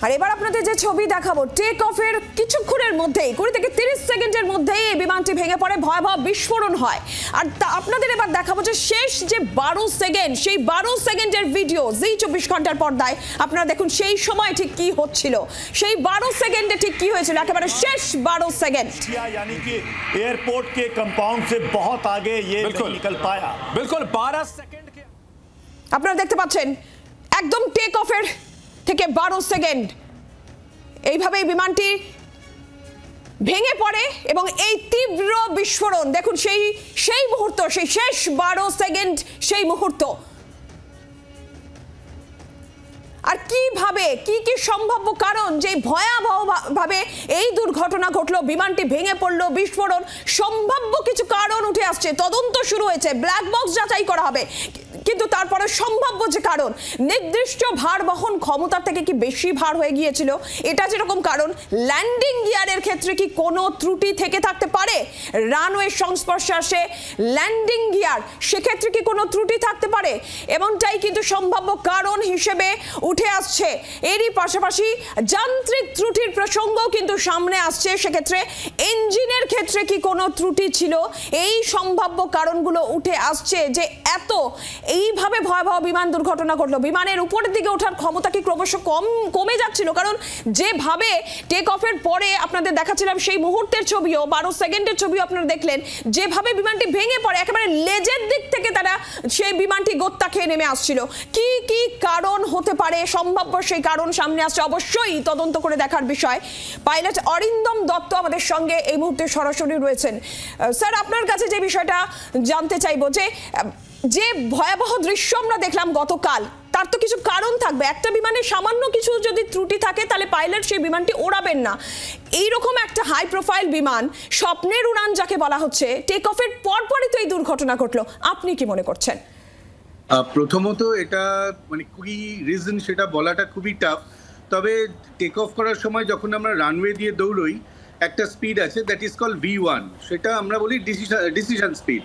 আর এবার আপনাদের যে ছবি দেখাবো, টেক অফের কিছুক্ষণের মধ্যেই 20 থেকে 30 সেকেন্ডের মধ্যেই এই বিমানটি ভেঙে পড়ে, ভয়াবহ বিস্ফোরণ হয়। আর আপনাদের এবার দেখাবো যে শেষ যে 12 সেকেন্ড, সেই 12 সেকেন্ডের ভিডিও জি 24 ঘন্টার পর্দায় আপনারা দেখুন সেই সময় ঠিক কি হচ্ছিল, সেই 12 সেকেন্ডে ঠিক কি হয়েছিল, একেবারে শেষ 12 সেকেন্ড। यानी कि एयरपोर्ट के कंपाउंड से बहुत आगे ये नहीं निकल पाया। बिल्कुल 12 सेकंड के আপনারা দেখতে পাচ্ছেন একদম টেক অফের থেকে 12 সেকেন্ড এইভাবে বিমানটি ভেঙে পড়ে এবং এই তীব্র বিস্ফোরণ দেখুন, সেই মুহূর্ত, সেই শেষ 12 সেকেন্ড, সেই মুহূর্ত। আর কিভাবে কি সম্ভাব্য কারণ যে ভয়াবহভাবে এই দুর্ঘটনা ঘটলো, বিমানটি ভেঙে পড়লো, বিস্ফোরণ, সম্ভাব্য কিছু কারণ উঠে আসছে, তদন্ত শুরু হয়েছে, ব্ল্যাক বক্স যাচাই করা হবে। কিন্তু তারপরে সম্ভাব্য যে কারণ, নির্দিষ্ট ভার বহন ক্ষমতার থেকে কি বেশি ভার হয়ে গিয়েছিল, এটা যেরকম কারণ, ল্যান্ডিং গিয়ারের ক্ষেত্রে কি কোনো ত্রুটি থেকে থাকতে পারে, রানওয়ে সংস্পর্শে আসে ল্যান্ডিং গিয়ার, সেক্ষেত্রে কি কোনো ত্রুটি থাকতে পারে, এমনটাই কিন্তু সম্ভাব্য কারণ হিসেবে উঠে আসছে। এরই পাশাপাশি যান্ত্রিক ত্রুটির প্রসঙ্গও কিন্তু সামনে আসছে, সেক্ষেত্রে ইঞ্জিনের ক্ষেত্রে কি কোনো ত্রুটি ছিল, এই সম্ভাব্য কারণগুলো উঠে আসছে যে এত এইভাবে ভয়াবহ বিমান দুর্ঘটনা ঘটলো, বিমানের উপরের দিকে ওঠার ক্ষমতা কি ক্রমশ কমে যাচ্ছিল, কারণ যেভাবে টেক অফের পরে আপনাদের দেখাচ্ছিলাম সেই মুহূর্তের ছবিও, 12 সেকেন্ডের ছবিও আপনারা দেখলেন, যেভাবে বিমানটি ভেঙে পড়ে একেবারে লেজের দিক থেকে তারা সেই বিমানটি গোত্তা খেয়ে নেমে আসছিল। কি কি কারণ হতে পারে, সম্ভাব্য সেই কারণ সামনে আসছে, অবশ্যই তদন্ত করে দেখার বিষয়। পাইলট অরিন্দম দত্ত আমাদের সঙ্গে এই মুহূর্তে সরাসরি রয়েছেন। স্যার, আপনার কাছে যে বিষয়টা জানতে চাইবো যে ভয়াবহ দৃশ্য আমরা দেখলাম গতকাল, তার তো কিছু কারণ থাকবে। একটা বিমানে সামান্য কিছু যদি ত্রুটি থাকে তাহলে পাইলট সেই বিমানটি ওড়াবেন না। এইরকম একটা হাই প্রোফাইল বিমান, স্বপ্নের উড়ান যাকে বলা হচ্ছে, টেক অফের পরপরই তো এই দুর্ঘটনা ঘটলো, আপনি কি মনে করছেন? প্রথমত এটা মানে কি রিজন সেটা বলাটা খুবই টাফ। তবে টেক অফ করার সময় যখন আমরা রানওয়ে দিয়ে দৌড়ই, একটা স্পিড আছে, দ্যাট ইজ কল V1, সেটা আমরা বলি ডিসিশন স্পিড।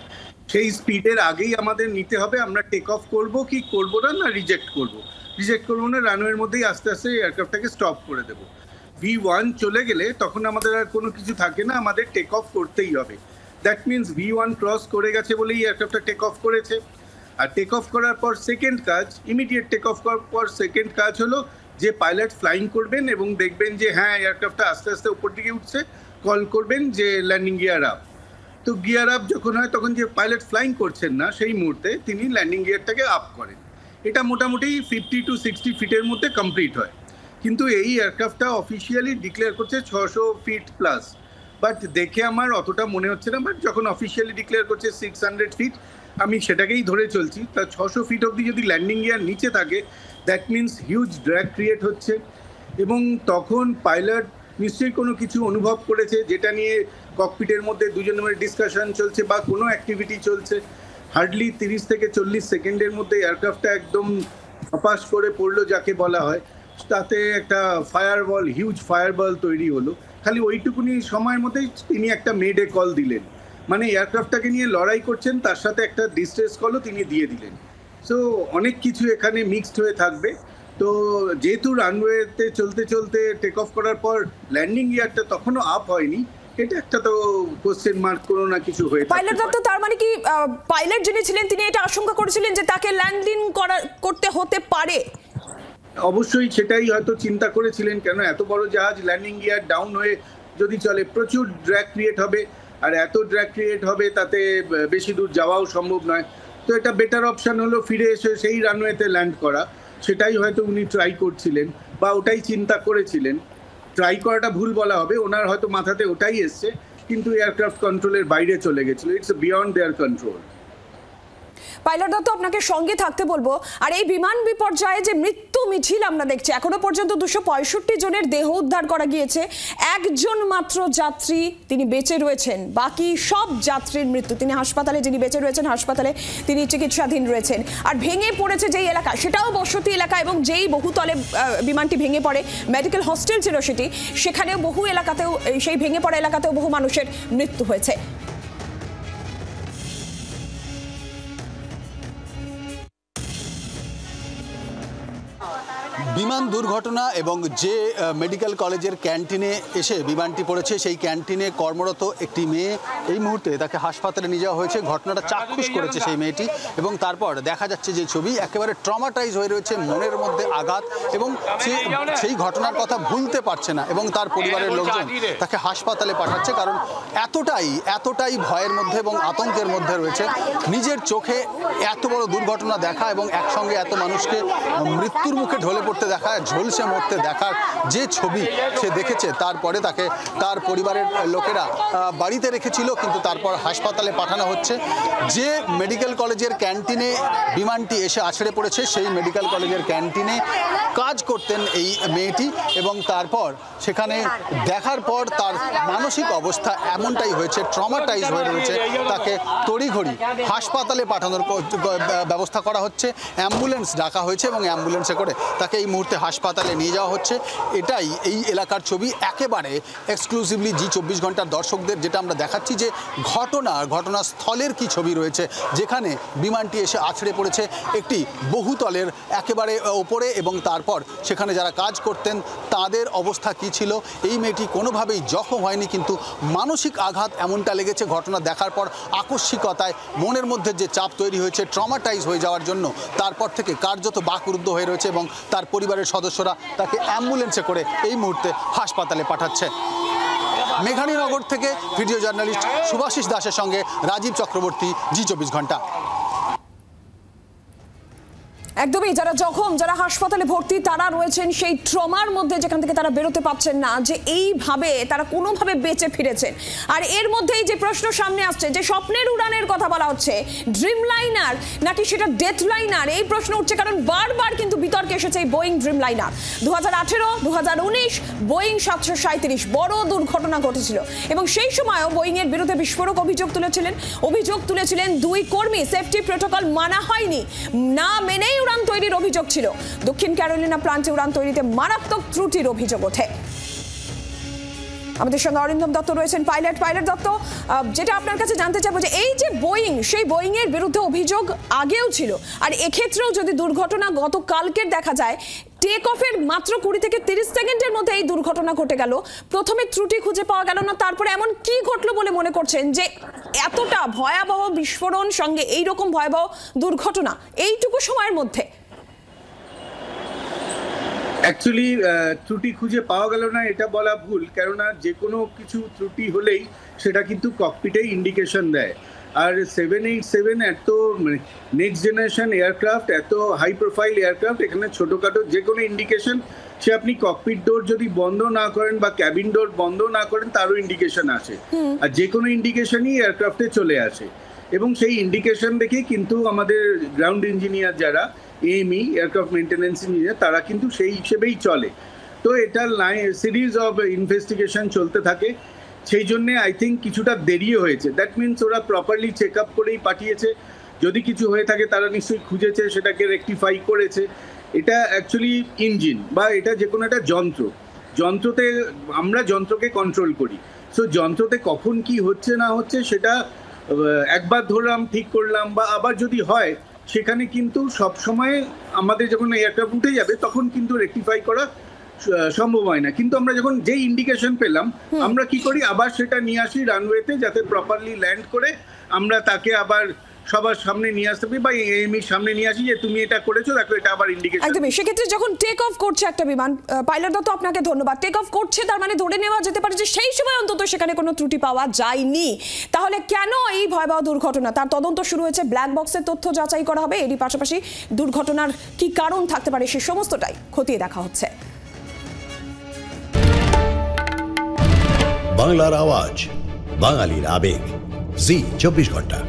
সেই স্পিডের আগেই আমাদের নিতে হবে আমরা টেক অফ করবো কি করবো না রিজেক্ট করবো না, রানওয়ের মধ্যেই আস্তে আস্তে এয়ারক্রাফটটাকে স্টপ করে দেবো। V1 চলে গেলে তখন আমাদের আর কোনো কিছু থাকে না, আমাদের টেক অফ করতেই হবে। দ্যাট মিনস V1 ক্রস করে গেছে বলেই এয়ারক্রাফটটা টেক অফ করেছে। আর টেক অফ করার পর সেকেন্ড কাজ, ইমিডিয়েট টেক অফ করার পর সেকেন্ড কাজ হলো যে পাইলট ফ্লাইং করবেন এবং দেখবেন যে হ্যাঁ এয়ারক্রাফটটা আস্তে আস্তে উপর দিকে উঠছে, কল করবেন যে ল্যান্ডিং গিয়ার আপ। তো গিয়ার আপ যখন হয় তখন যে পাইলট ফ্লাইং করছেন না সেই মুহূর্তে তিনি ল্যান্ডিং গিয়ারটাকে আপ করেন। এটা মোটামুটি 50 to 60 ফিটের মধ্যে কমপ্লিট হয়। কিন্তু এই এয়ারক্রাফটটা অফিসিয়ালি ডিক্লেয়ার করছে 600 ফিট প্লাস, বাট দেখে আমার অতটা মনে হচ্ছে না। বাট যখন অফিসিয়ালি ডিক্লেয়ার করছে 600 ফিট, আমি সেটাকেই ধরে চলছি। তা 600 ফিট অবধি যদি ল্যান্ডিং গিয়ার নিচে থাকে, that means huge drag create হচ্ছে এবং তখন পাইলট নিশ্চয়ই কোনো কিছু অনুভব করেছে যেটা নিয়ে ককপিটের মধ্যে দুজনের ডিসকাশন চলছে বা কোনো অ্যাক্টিভিটি চলছে। হার্ডলি 30 থেকে 40 সেকেন্ডের মধ্যে এয়ারক্রাফটটা একদম ফাঁপাস করে পড়লো যাকে বলা হয়, তাতে একটা ফায়ারবল, হিউজ ফায়ারবল তৈরি হলো। খালি ওইটুকুনি সময়ের মধ্যেই তিনি একটা মেডে কল দিলেন, মানে এয়ারক্রাফটটাকে নিয়ে লড়াই করছেন, তার সাথে একটা ডিস্ট্রেস কলও তিনি দিয়ে দিলেন। সো অনেক কিছু এখানে মিক্সড হয়ে থাকবে। তো যেহেতু রানওয়েতে চলতে চলতে টেক অফ করার পর ল্যান্ডিং গিয়ারটা তখনও আপ হয়নি, এটা একটা তো কোশ্চেন মার্ক কোনো না কিছু হয়ে থাকে। পাইলট দত্ত, তার মানে কি পাইলট যিনি ছিলেন তিনি এটা আশঙ্কা করেছিলেন যে তাকে ল্যান্ডিং করতে হতে পারে? অবশ্যই সেটাই হয়তো চিন্তা করেছিলেন, কেন এত বড় জাহাজ ল্যান্ডিং গিয়ার ডাউন হয়ে যদি চলে প্রচুর ড্র্যাগ ক্রিয়েট হবে, আর এত ড্র্যাগ ক্রিয়েট হবে তাতে বেশি দূর যাওয়াও সম্ভব নয়। তো এটা বেটার অপশান হলো ফিরে এসে সেই রানওয়েতে ল্যান্ড করা, সেটাই হয়তো উনি ট্রাই করছিলেন বা ওটাই চিন্তা করেছিলেন। ট্রাই করাটা ভুল বলা হবে, ওনার হয়তো মাথাতে ওটাই এসছে, কিন্তু এয়ারক্রাফট কন্ট্রোলের বাইরে চলে গেছিলো, it's beyond there control. Pilot Dutta, আপনাকে সঙ্গে থাকতে বলবো। আর এই বিমান বিপর্যয়ে যে মৃত্যু মিছিল আমরা দেখছি, এখনো পর্যন্ত 265 জনের দেহ উদ্ধার করা গিয়েছে, একজন মাত্র যাত্রী তিনি বেঁচে রয়েছেন, বাকি সব যাত্রীর মৃত্যু। তিনি হাসপাতালে, যিনি বেঁচে রয়েছেন হাসপাতালে তিনি চিকিৎসাধীন রয়েছেন। আর ভেঙে পড়েছে যেই এলাকা, সেটাও বসতি এলাকা, এবং যেই বহুতলে বিমানটি ভেঙে পড়ে মেডিকেল হস্টেল ছিল সেটি, সেখানেও বহু এলাকাতেও, সেই ভেঙে পড়া এলাকাতেও বহু মানুষের মৃত্যু হয়েছে। বিমান বিমান দুর্ঘটনা এবং যে মেডিকেল কলেজের ক্যান্টিনে এসে বিমানটি পড়েছে সেই ক্যান্টিনে কর্মরত একটি মেয়ে এই মুহূর্তে তাকে হাসপাতালে নিয়ে যাওয়া হয়েছে। ঘটনাটা চাক্ষুষ করেছে সেই মেয়েটি এবং তারপর দেখা যাচ্ছে যে ছবি একেবারে ট্রমাটাইজ হয়ে রয়েছে, মনের মধ্যে আঘাত এবং সেই ঘটনার কথা ভুলতে পারছে না এবং তার পরিবারের লোকজন তাকে হাসপাতালে পাঠাচ্ছে, কারণ এতটাই ভয়ের মধ্যে এবং আতঙ্কের মধ্যে রয়েছে। নিজের চোখে এত বড় দুর্ঘটনা দেখা এবং একসঙ্গে এত মানুষকে মৃত্যুর মুখে ঢলে পড়তে দেখা, ঝলসে মরতে দেখার যে ছবি সে দেখেছে, তারপরে তাকে তার পরিবারের লোকেরা বাড়িতে রেখেছিল কিন্তু তারপর হাসপাতালে পাঠানো হচ্ছে। যে মেডিকেল কলেজের ক্যান্টিনে বিমানটি এসে আছড়ে পড়েছে সেই মেডিকেল কলেজের ক্যান্টিনে কাজ করতেন এই মেয়েটি এবং তারপর সেখানে দেখার পর তার মানসিক অবস্থা এমনটাই হয়েছে, ট্রমাটাইজ হয়ে রয়েছে, তাকে তড়িঘড়ি হাসপাতালে পাঠানোর ব্যবস্থা করা হচ্ছে। অ্যাম্বুলেন্স ডাকা হয়েছে এবং অ্যাম্বুলেন্সে করে তাকে এই মুহূর্তে হাসপাতালে নিয়ে যাওয়া হচ্ছে। এটাই এই এলাকার ছবি, একেবারে এক্সক্লুসিভলি জি24 ঘন্টার দর্শকদের যেটা আমরা দেখাচ্ছি যে ঘটনাস্থলের কি ছবি রয়েছে, যেখানে বিমানটি এসে আছড়ে পড়েছে একটি বহুতলের একেবারে ওপরে এবং তারপর সেখানে যারা কাজ করতেন তাদের অবস্থা কি ছিল। এই মেয়েটি কোনোভাবেই জখম হয়নি কিন্তু মানসিক আঘাত এমনটা লেগেছে ঘটনা দেখার পর, আকস্মিকতায় মনের মধ্যে যে চাপ তৈরি হয়েছে, ট্রমাটাইজ হয়ে যাওয়ার জন্য তারপর থেকে কার্যত বাকরুদ্ধ হয়ে রয়েছে এবং তার পরিবারের সদস্যরা তাকে অ্যাম্বুলেন্সে করে এই মুহূর্তে হাসপাতালে পাঠাচ্ছে। মেঘানীনগর থেকে ভিডিও জার্নালিস্ট শুভাশিস দাসের সঙ্গে রাজীব চক্রবর্তী, জি24 ঘন্টা। একদমই, যারা জখম, যারা হাসপাতালে ভর্তি, তারা রয়েছেন সেই ট্রমার মধ্যে যেখান থেকে তারা বেরোতে পারছেন না, যে এইভাবে তারা কোনোভাবে বেঁচে ফিরেছেন। আর এর মধ্যেই যে প্রশ্ন সামনে আসছে যে স্বপ্নের উড়ানের কথা বলা হচ্ছে, ড্রিম লাইনার নাকি সেটা ডেথ লাইনার, এই প্রশ্ন উঠছে কারণ বারবার কিন্তু বিতর্কে এসেছে এই বোয়িং ড্রিম লাইনার। 2018, 2019 বোয়িং 737 বড় দুর্ঘটনা ঘটেছিল এবং সেই সময়ও বোয়িং এর বিরুদ্ধে বিস্ফোরক অভিযোগ তুলেছিলেন দুই কর্মী। সেফটি প্রোটোকল মানা হয়নি, না মেনেই উড়ান তৈরির অভিযোগ ছিল। দক্ষিণ ক্যারোলিনা প্লান্টে উড়ান তৈরিতে মারাত্মক ত্রুটির অভিযোগ ওঠে। আমাদের সঙ্গে অরিন্দম দত্ত রয়েছেন, পাইলট দত্ত, যেটা আপনার কাছে জানতে চাইবো যে এই যে বোয়িং, সেই বোয়িং এর বিরুদ্ধে অভিযোগ আগেও ছিল আর এক্ষেত্রেও যদি দুর্ঘটনা গতকালকের দেখা যায়, টেক অফের মাত্র 20 থেকে 30 সেকেন্ডের মধ্যে এই দুর্ঘটনা ঘটে গেল, প্রথমে ত্রুটি খুঁজে পাওয়া গেল না, তারপরে এমন কি ঘটলো বলে মনে করছেন যে এতটা ভয়াবহ বিস্ফোরণ সঙ্গে এইরকম ভয়াবহ দুর্ঘটনা এইটুকু সময়ের মধ্যে? অ্যাকচুয়ালি ত্রুটি খুঁজে পাওয়া গেল না এটা বলা ভুল, কেননা যে কোনো কিছু ত্রুটি হলেই সেটা কিন্তু ককপিটেই ইন্ডিকেশন দেয়। আর 787 এত নেক্সট জেনারেশন এয়ারক্রাফট, এত হাই প্রোফাইল এয়ারক্রাফট, এখানে ছোটোখাটো যে কোনো ইন্ডিকেশন, সে আপনি ককপিট ডোর যদি বন্ধ না করেন বা ক্যাবিন ডোর বন্ধ না করেন তারও ইন্ডিকেশন আসে, আর যে কোনো ইন্ডিকেশনই এয়ারক্রাফটে চলে আসে এবং সেই ইন্ডিকেশন দেখে কিন্তু আমাদের গ্রাউন্ড ইঞ্জিনিয়ার যারা এএমই এয়ারক্রাফট মেনটেন্যান্স ইঞ্জিনিয়ার, তারা কিন্তু সেই হিসেবেই চলে। তো এটা সিরিজ অফ ইনভেস্টিগেশন চলতে থাকে, সেই জন্যে আই থিঙ্ক কিছুটা দেরিও হয়েছে। দ্যাট মিনস ওরা প্রপারলি চেক আপ করেই পাঠিয়েছে, যদি কিছু হয়ে থাকে তারা নিশ্চয়ই খুঁজেছে, সেটাকে রেকটিফাই করেছে। এটা অ্যাকচুয়ালি ইঞ্জিন বা এটা যে কোনো একটা যন্ত্রতে আমরা যন্ত্রকে কন্ট্রোল করি, সো যন্ত্রতে কখন কি হচ্ছে না হচ্ছে সেটা একবার ধরলাম, ঠিক করলাম, বা আবার যদি হয় সেখানে কিন্তু সবসময় আমাদের যখন এয়ারক্রাফট উঠে যাবে তখন কিন্তু রেকটিফাই করা সম্ভব হয় না। কিন্তু আমরা যখন যেই ইন্ডিকেশন পেলাম আমরা কি করি, আবার সেটা নিয়ে আসি রানওয়েতে, যাতে প্রপারলি ল্যান্ড করে আমরা তাকে আবার সবার সামনে নিয়ে আসতে পারি বা এএমইর সামনে নিয়ে আসি যে তুমি এটা করেছো, দেখো এটা আবার ইন্ডিকেশন। একদমই, সেক্ষেত্রে যখন টেক অফ করছে একটা বিমান, পাইলট দত্ত আপনাকে ধন্যবাদ, টেক অফ করছে তার মানে ধরে নেওয়া যেতে পারে যে সেই সময় অন্তত সেখানে কোনো ত্রুটি পাওয়া যায়নি। তাহলে কেন এই ভয়াবহ দুর্ঘটনা, তার তদন্ত শুরু হয়েছে, ব্ল্যাক বক্সের তথ্য যাচাই করা হবে, এরই পাশাপাশি দুর্ঘটনার কি কারণ থাকতে পারে সে সমস্তটাই খতিয়ে দেখা হচ্ছে। বাংলার আওয়াজ, বাঙালির আবেগ, জি24 ঘন্টা।